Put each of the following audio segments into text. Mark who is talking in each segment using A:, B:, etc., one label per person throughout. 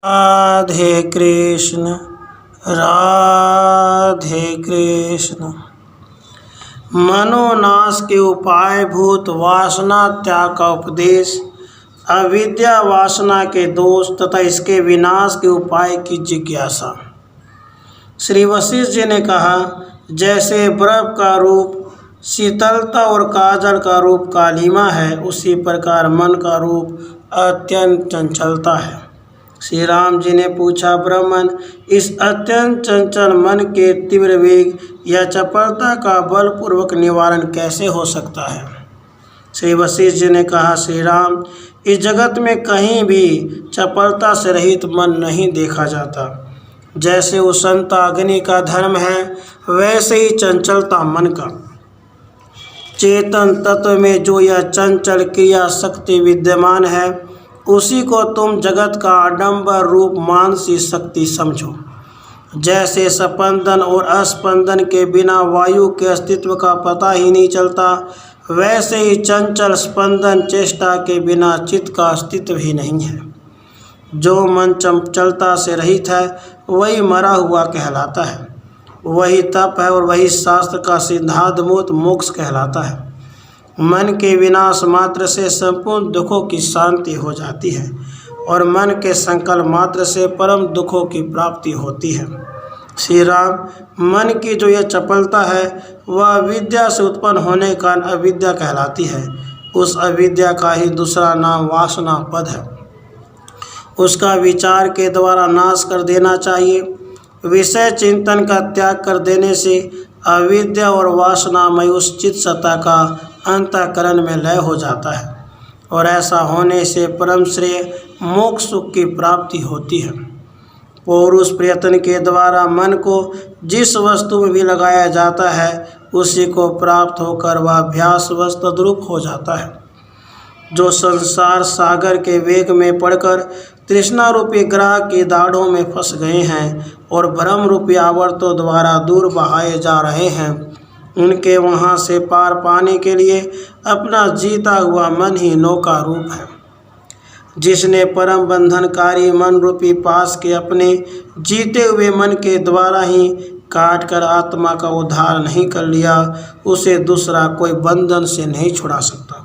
A: राधे कृष्ण राधे कृष्ण। मनोनाश के उपाय भूत वासना त्याग का उपदेश, अविद्या वासना के दोष तथा इसके विनाश के उपाय की जिज्ञासा। श्री वशिष्ठ जी ने कहा, जैसे बर्फ का रूप शीतलता और काजल का रूप कालिमा है, उसी प्रकार मन का रूप अत्यंत चंचलता है। श्री राम जी ने पूछा, ब्राह्मण, इस अत्यंत चंचल मन के तीव्र वेग या चपलता का बलपूर्वक निवारण कैसे हो सकता है? श्री वशिष्ठ जी ने कहा, श्री राम, इस जगत में कहीं भी चपलता से रहित मन नहीं देखा जाता। जैसे उष्णता अग्नि का धर्म है, वैसे ही चंचलता मन का। चेतन तत्व में जो यह चंचल क्रिया शक्ति विद्यमान है, उसी को तुम जगत का आडंबर रूप मानसी शक्ति समझो। जैसे स्पंदन और अस्पंदन के बिना वायु के अस्तित्व का पता ही नहीं चलता, वैसे ही चंचल स्पंदन चेष्टा के बिना चित्त का अस्तित्व ही नहीं है। जो मन चंचलता से रहित है, वही मरा हुआ कहलाता है। वही तप है और वही शास्त्र का सिद्धांतभूत मोक्ष कहलाता है। मन के विनाश मात्र से संपूर्ण दुखों की शांति हो जाती है और मन के संकल्प मात्र से परम दुखों की प्राप्ति होती है। श्री राम, मन की जो यह चपलता है, वह अविद्या से उत्पन्न होने का अविद्या कहलाती है। उस अविद्या का ही दूसरा नाम वासना पद है। उसका विचार के द्वारा नाश कर देना चाहिए। विषय चिंतन का त्याग कर देने से अविद्या और वासनामय उस चित्त सत्ता का अंतःकरण में लय हो जाता है और ऐसा होने से परम श्रेय मोक्ष सुख की प्राप्ति होती है। पौरुष प्रयत्न के द्वारा मन को जिस वस्तु में भी लगाया जाता है, उसी को प्राप्त होकर वह अभ्यासवश तद्रूप हो जाता है। जो संसार सागर के वेग में पड़कर तृष्णा रूपी ग्रह की दाढ़ों में फंस गए हैं और भ्रम रूपी आवर्तों द्वारा दूर बहाए जा रहे हैं, उनके वहाँ से पार पाने के लिए अपना जीता हुआ मन ही नौका रूप है। जिसने परम बंधनकारी मन रूपी पास के अपने जीते हुए मन के द्वारा ही काट कर आत्मा का उद्धार नहीं कर लिया, उसे दूसरा कोई बंधन से नहीं छुड़ा सकता।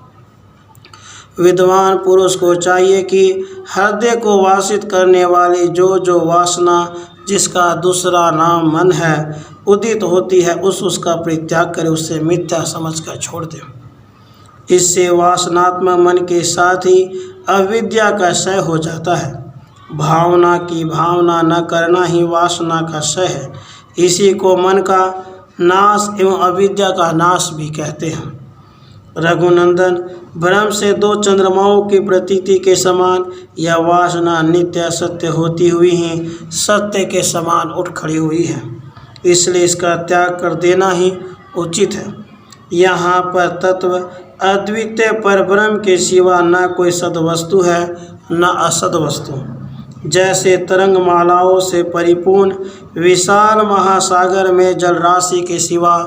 A: विद्वान पुरुष को चाहिए कि हृदय को वासित करने वाली जो वासना, जिसका दूसरा नाम मन है, उदित होती है, उसका परित्याग करे, उससे मिथ्या समझकर छोड़ दे। इससे वासनात्मक मन के साथ ही अविद्या का क्षय हो जाता है। भावना की भावना न करना ही वासना का क्षय है। इसी को मन का नाश एवं अविद्या का नाश भी कहते हैं। रघुनंदन, भ्रम से दो चंद्रमाओं की प्रतीति के समान यह वासना नित्य सत्य होती हुई ही सत्य के समान उठ खड़ी हुई है। इसलिए इसका त्याग कर देना ही उचित है। यहाँ पर तत्व अद्वितीय परब्रह्म के सिवा न कोई सद्वस्तु है न असद वस्तु। जैसे तरंग मालाओं से परिपूर्ण विशाल महासागर में जल राशि के सिवा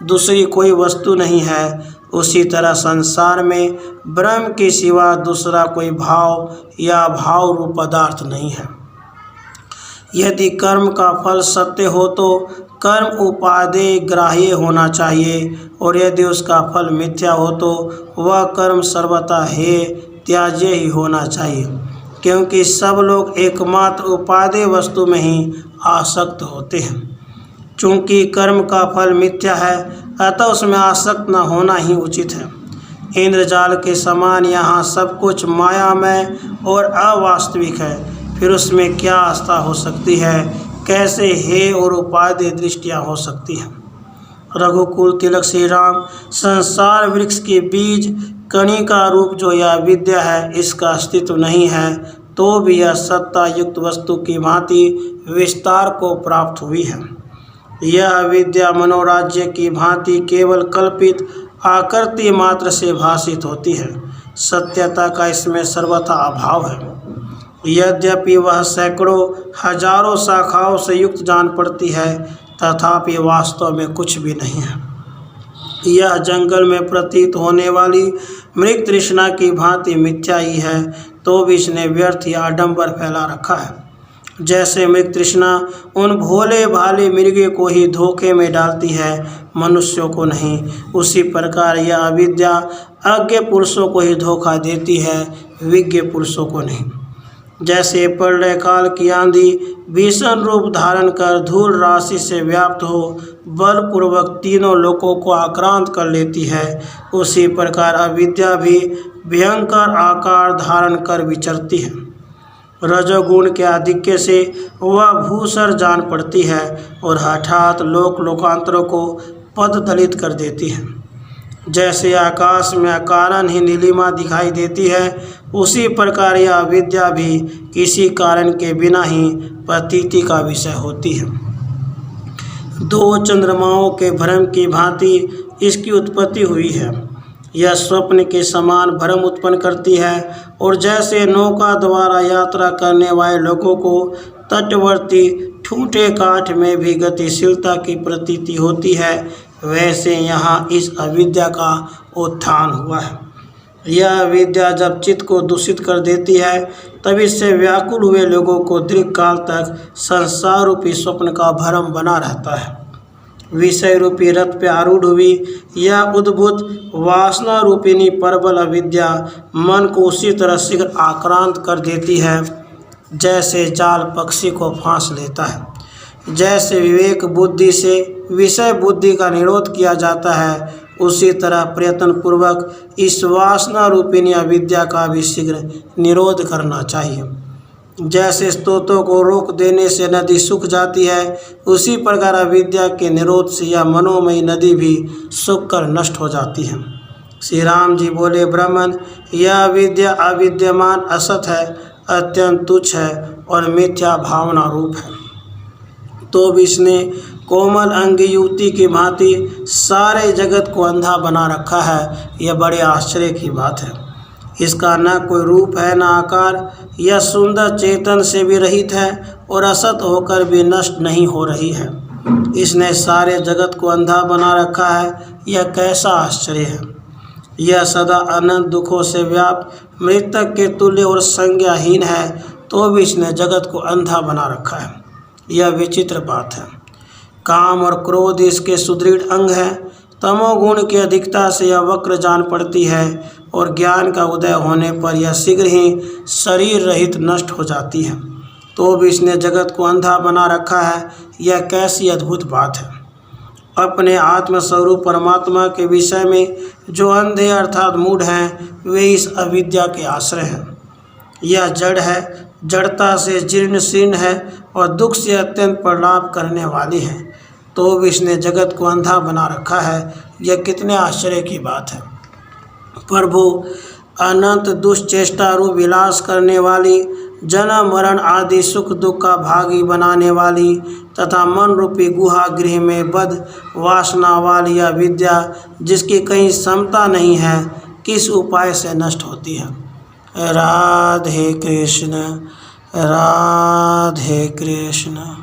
A: दूसरी कोई वस्तु नहीं है, उसी तरह संसार में ब्रह्म के सिवा दूसरा कोई भाव या भाव रूप पदार्थ नहीं है। यदि कर्म का फल सत्य हो तो कर्म उपादेय ग्राह्य होना चाहिए, और यदि उसका फल मिथ्या हो तो वह कर्म सर्वथा हेय त्याज्य ही होना चाहिए, क्योंकि सब लोग एकमात्र उपादेय वस्तु में ही आसक्त होते हैं। चूँकि कर्म का फल मिथ्या है, अतः उसमें आसक्त न होना ही उचित है। इंद्रजाल के समान यहाँ सब कुछ मायामय और अवास्तविक है, फिर उसमें क्या आस्था हो सकती है? कैसे हेय और उपादेय दृष्टियाँ हो सकती हैं? रघुकुल तिलक श्री राम, संसार वृक्ष के बीज कणी का रूप जो यह विद्या है, इसका अस्तित्व नहीं है, तो भी यह सत्ता युक्त वस्तु की भांति विस्तार को प्राप्त हुई है। यह विद्या मनोराज्य की भांति केवल कल्पित आकृति मात्र से भाषित होती है। सत्यता का इसमें सर्वथा अभाव है। यद्यपि वह सैकड़ों हजारों शाखाओं से युक्त जान पड़ती है, तथापि वास्तव में कुछ भी नहीं है। यह जंगल में प्रतीत होने वाली मृग तृष्णा की भांति मिथ्या ही है, तो भी इसने व्यर्थ या आडंबर फैला रखा है। जैसे मृग तृष्णा उन भोले भाले मृगे को ही धोखे में डालती है, मनुष्यों को नहीं, उसी प्रकार यह अविद्या अज्ञ पुरुषों को ही धोखा देती है, विज्ञ पुरुषों को नहीं। जैसे प्रलय काल की आंधी भीषण रूप धारण कर धूल राशि से व्याप्त हो बलपूर्वक तीनों लोकों को आक्रांत कर लेती है, उसी प्रकार अविद्या भी भयंकर आकार धारण कर विचरती है। रजोगुण के आधिक्य से वह भूसर जान पड़ती है और हठात लोकांतरों को पद दलित कर देती है। जैसे आकाश में अकारण ही नीलिमा दिखाई देती है, उसी प्रकार यह अविद्या भी किसी कारण के बिना ही प्रतीति का विषय होती है। दो चंद्रमाओं के भ्रम की भांति इसकी उत्पत्ति हुई है। यह स्वप्न के समान भ्रम उत्पन्न करती है और जैसे नौका द्वारा यात्रा करने वाले लोगों को तटवर्ती ठूंठे काठ में भी गतिशीलता की प्रतीति होती है, वैसे यहाँ इस अविद्या का उत्थान हुआ है। यह अविद्या जब चित्त को दूषित कर देती है, तब इससे व्याकुल हुए लोगों को दीर्घ काल तक संसार रूपी स्वप्न का भ्रम बना रहता है। विषय रूपी रथ पे आरूढ़ हुई यह उद्भूत वासना रूपिणी प्रबल अविद्या मन को उसी तरह शीघ्र आक्रांत कर देती है जैसे जाल पक्षी को फांस लेता है। जैसे विवेक बुद्धि से विषय बुद्धि का निरोध किया जाता है, उसी तरह प्रयत्न पूर्वक इस वासना रूपिणी अविद्या का भी शीघ्र निरोध करना चाहिए। जैसे स्तोत्रों को रोक देने से नदी सूख जाती है, उसी प्रकार अविद्या के निरोध से यह मनोमयी नदी भी सूख कर नष्ट हो जाती है। श्री राम जी बोले, ब्राह्मण, यह अविद्या अविद्यमान असत है, अत्यंत तुच्छ है और मिथ्या भावना रूप है। तो भी इसने कोमल अंग युवती की भांति सारे जगत को अंधा बना रखा है, यह बड़े आश्चर्य की बात है। इसका न कोई रूप है न आकार, यह सुंदर चेतन से भी रहित है और असत होकर भी नष्ट नहीं हो रही है। इसने सारे जगत को अंधा बना रखा है, यह कैसा आश्चर्य है। यह सदा अनंत दुखों से व्याप्त मृतक के तुल्य और संज्ञाहीन है, तो भी इसने जगत को अंधा बना रखा है, यह विचित्र बात है। काम और क्रोध इसके सुदृढ़ अंग है, तमोगुण की अधिकता से यह वक्र जान पड़ती है और ज्ञान का उदय होने पर यह शीघ्र ही शरीर रहित नष्ट हो जाती है, तो भी इसने जगत को अंधा बना रखा है, यह कैसी अद्भुत बात है। अपने आत्मस्वरूप परमात्मा के विषय में जो अंधे अर्थात मूढ़ हैं, वे इस अविद्या के आश्रय हैं। यह जड़ है, जड़ता से जीर्ण शीर्ण है और दुख से अत्यंत प्रलाप करने वाली है, तो भी इसने जगत को अंधा बना रखा है, यह कितने आश्चर्य की बात है। प्रभु अनंत दुष्चेष्टा रूप विलास करने वाली, जन्म मरण आदि सुख दुख का भागी बनाने वाली तथा मन रूपी गुहा गृह में बद वासना वाली यह विद्या, जिसकी कहीं समता नहीं है, किस उपाय से नष्ट होती है। राधे कृष्ण, राधे कृष्ण।